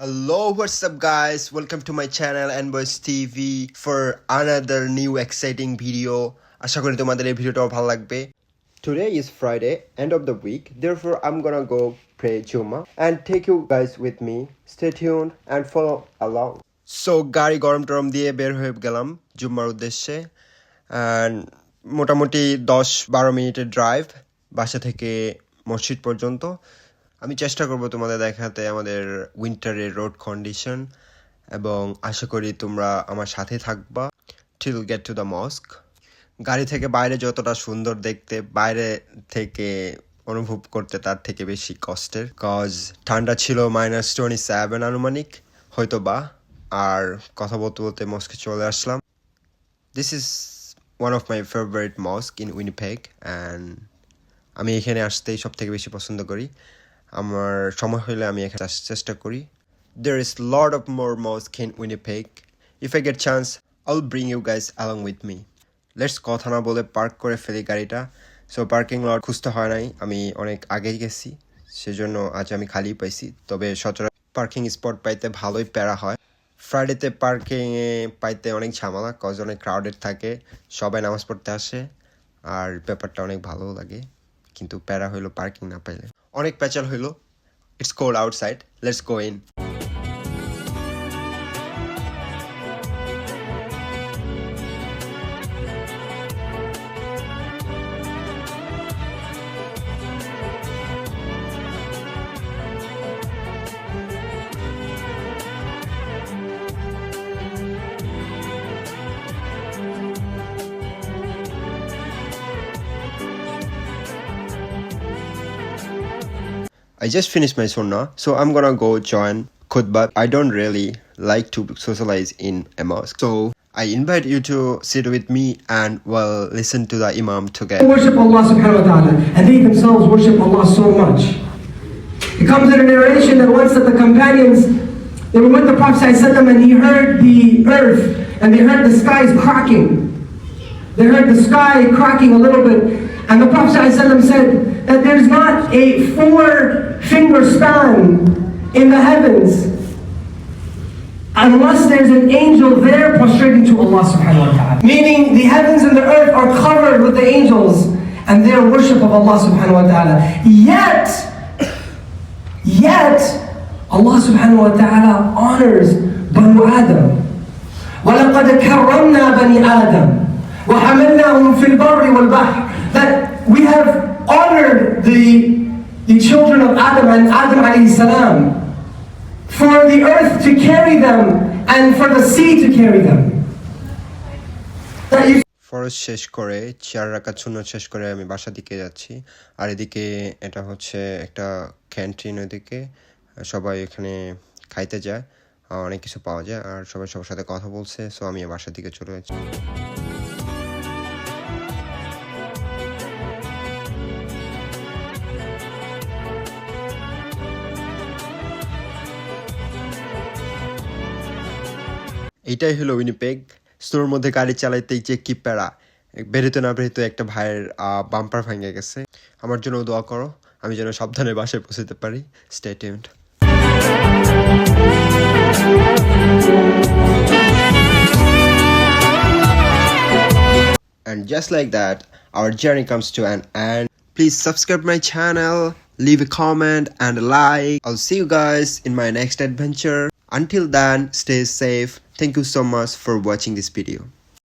Hello, what's up guys? Welcome to my channel Nboys TV for another new exciting video. আশা করি তোমাদের এই ভিডিওটাও ভালো লাগবে. Today is Friday, end of the week. Therefore, I'm gonna go pray Juma and take you guys with me. Stay tuned and follow along. So, গাড়ি গরম টরম দিয়ে বের হয়ে গেলাম জুম্মার উদ্দেশ্যে. And মোটামুটি 10-12 মিনিটের ড্রাইভ বাসা থেকে মসজিদ পর্যন্ত. আমি চেষ্টা করব তোমাদের দেখাতে আমাদের উইন্টারের রোড কন্ডিশন এবং আশা করি তোমরা আমার সাথে থাকবা till get to the mosque. গাড়ি থেকে বাইরে যতটা সুন্দর দেখতে, বাইরে থেকে অনুভব করতে তার থেকে বেশি কষ্টের, কজ ঠান্ডা ছিল -27 আনুমানিক হয়তো বা। আর কথা বলতে বলতে মস্কে চলে আসলাম. This is one of my favourite mosque in Winnipeg and আমি এখানে আসতেই সব থেকে বেশি পছন্দ করি. আমার সময় হলে আমি এখানে চেষ্টা করি. There is lot of more mosque in Winnipeg. If I get chance, I'll bring you guys along with me. Let's কথা না বলে পার্ক করে ফেলি গাড়িটা. সো পার্কিং লট খুঁজতে হয় নাই, আমি অনেক আগে গেছি, সেজন্য আজ আমি খালি পাইছি. তবে সচরাচর পার্কিং স্পট পাইতে ভালোই প্যারা হয়. ফ্রাইডেতে পার্কিংয়ে পাইতে অনেক ঝামেলা, কজ অনেক ক্রাউডেড থাকে, সবাই নামাজ পড়তে আসে আর ব্যাপারটা অনেক ভালো লাগে. কিন্তু প্যারা হইলো পার্কিং না পাইলে. অনেক প্যাচাল হইলো. It's cold outside, let's go in. I just finished my sunnah, so I'm gonna go join khutbah. I don't really like to socialize in a mosque, so I invite you to sit with me and we'll listen to the imam together. Worship Allah subhanahu wa ta'ala, and they themselves worship Allah so much. It comes in a narration that once that the companions, they were with the Prophet ﷺ and he heard the earth and they heard the skies cracking. They heard the sky cracking a little bit, and the Prophet ﷺ said that there's not a 4-finger span in the heavens unless there's an angel there prostrating to Allah subhanahu wa ta'ala. Meaning the heavens and the earth are covered with the angels and their worship of Allah subhanahu wa ta'ala. Yet, Allah subhanahu wa ta'ala honors Banu Adam. وَلَقَدْ كَرَّمْنَا بَنِي آدَمَ وَحَمَلْنَاهُمْ فِي الْبَرِّ وَالْبَحْرِ. That we have honored the children of Adam and Adam alayhi salam for the earth to carry them and for the sea to carry them. ফরজ শেষ করে 4 রাকাত সুন্নাত শেষ করে আমি বাসা দিকে যাচ্ছি. আর এদিকে এটা হচ্ছে একটা ক্যান্টিন, ওদিকে সবাই এখানে খাইতে যায়, অনেক কিছু পাওয়া যায় আর সবাই সবার সাথে কথা বলছে. সো আমি বাসার দিকে চলে যাচ্ছি. এইটাই হলো উইনিপেগ. স্টোর মধ্যে গাড়ি চালাইতেই যে কি প্যারা, বেরোতে না বেরোতে একটা ভাইয়ের বাম্পার ভেঙে গেছে. আমার জন্য দোয়া করো, আমি যেন সাবধানে বাসায় পৌঁছতে পারি. Stay tuned. And just like that, our journey comes to an end. Please subscribe my channel, leave a comment and a like. I'll see you guys in my next adventure. Until then, stay safe. Thank you so much for watching this video.